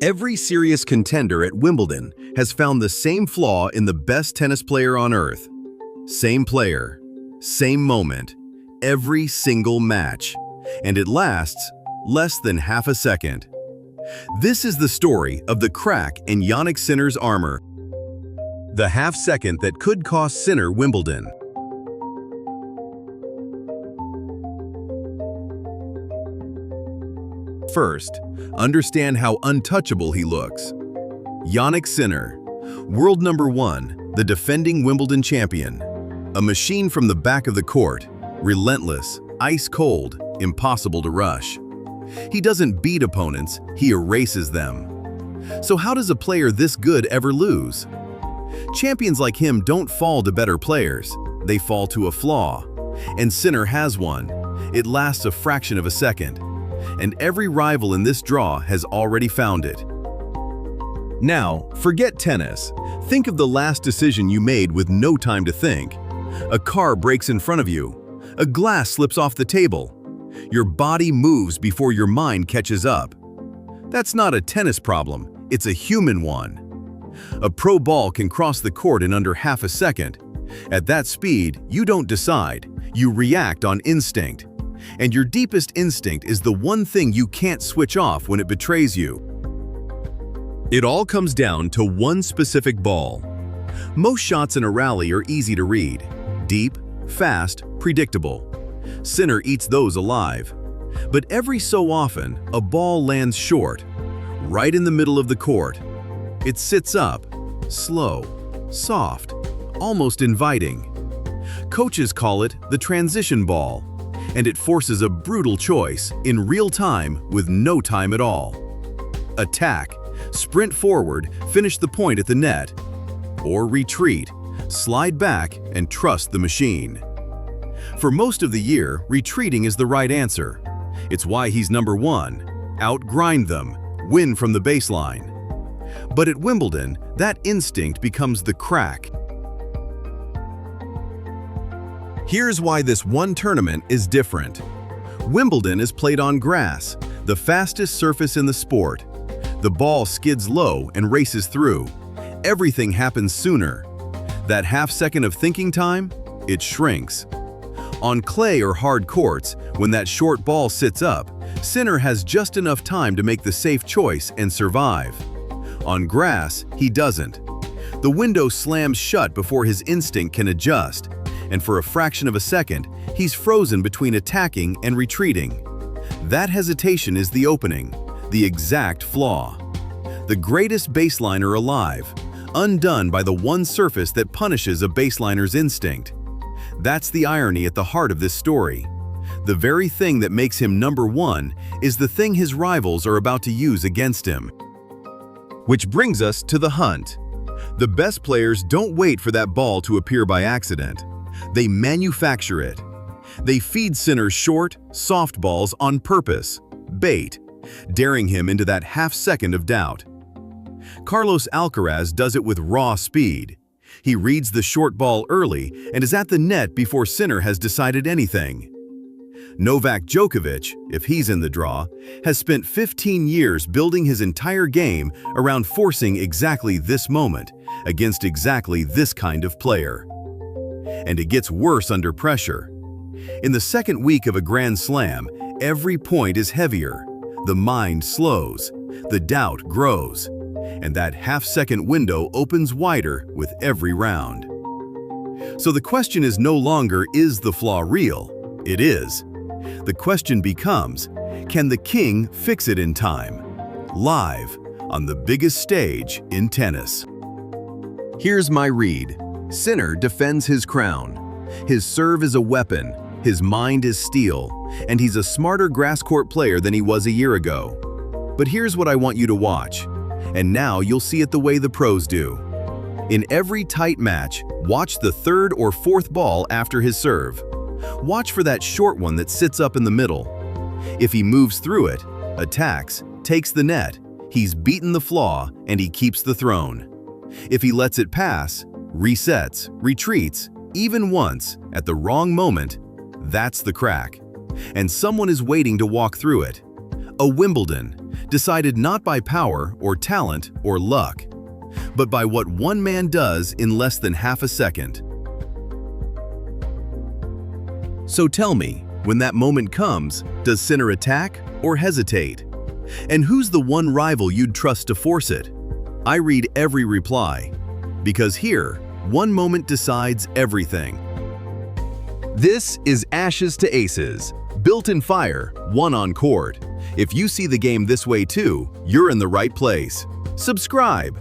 Every serious contender at Wimbledon has found the same flaw in the best tennis player on earth. Same player, same moment, every single match. And it lasts less than half a second. This is the story of the crack in Jannik Sinner's armor. The half second that could cost Sinner Wimbledon. First, understand how untouchable he looks. Jannik Sinner, world number 1, the defending Wimbledon champion. A machine from the back of the court, relentless, ice-cold, impossible to rush. He doesn't beat opponents, he erases them. So how does a player this good ever lose? Champions like him don't fall to better players, they fall to a flaw. And Sinner has one. It lasts a fraction of a second. And every rival in this draw has already found it. Now, forget tennis. Think of the last decision you made with no time to think. A car brakes in front of you. A glass slips off the table. Your body moves before your mind catches up. That's not a tennis problem, it's a human one. A pro ball can cross the court in under half a second. At that speed, you don't decide, you react on instinct. And your deepest instinct is the one thing you can't switch off when it betrays you. It all comes down to one specific ball. Most shots in a rally are easy to read. Deep, fast, predictable. Sinner eats those alive. But every so often, a ball lands short, right in the middle of the court. It sits up, slow, soft, almost inviting. Coaches call it the transition ball. And it forces a brutal choice in real time with no time at all. Attack, sprint forward, finish the point at the net. Or retreat, slide back and trust the machine. For most of the year, retreating is the right answer. It's why he's number 1. Outgrind them, win from the baseline. But at Wimbledon, that instinct becomes the crack. Here's why this one tournament is different. Wimbledon is played on grass, the fastest surface in the sport. The ball skids low and races through. Everything happens sooner. That half second of thinking time, it shrinks. On clay or hard courts, when that short ball sits up, Sinner has just enough time to make the safe choice and survive. On grass, he doesn't. The window slams shut before his instinct can adjust. And for a fraction of a second, he's frozen between attacking and retreating. That hesitation is the opening, the exact flaw. The greatest baseliner alive, undone by the one surface that punishes a baseliner's instinct. That's the irony at the heart of this story. The very thing that makes him number 1 is the thing his rivals are about to use against him. Which brings us to the hunt. The best players don't wait for that ball to appear by accident. They manufacture it. They feed Sinner short, soft balls on purpose, bait, daring him into that half second of doubt. Carlos Alcaraz does it with raw speed. He reads the short ball early and is at the net before Sinner has decided anything. Novak Djokovic, if he's in the draw, has spent 15 years building his entire game around forcing exactly this moment against exactly this kind of player. And it gets worse under pressure. In the second week of a Grand Slam, every point is heavier. The mind slows, the doubt grows, and that half-second window opens wider with every round. So the question is no longer, is the flaw real? It is. The question becomes, can the king fix it in time? Live, on the biggest stage in tennis. Here's my read. Sinner defends his crown. His serve is a weapon, his mind is steel, and he's a smarter grass court player than he was a year ago. But here's what I want you to watch, and now you'll see it the way the pros do. In every tight match, watch the third or fourth ball after his serve. Watch for that short one that sits up in the middle. If he moves through it, attacks, takes the net, he's beaten the flaw and he keeps the throne. If he lets it pass, resets, retreats, even once, at the wrong moment, that's the crack. And someone is waiting to walk through it. A Wimbledon, decided not by power or talent or luck, but by what one man does in less than half a second. So tell me, when that moment comes, does Sinner attack or hesitate? And who's the one rival you'd trust to force it? I read every reply, because here, one moment decides everything. This is Ashes to Aces, built in fire, won on court. If you see the game this way too, you're in the right place. Subscribe.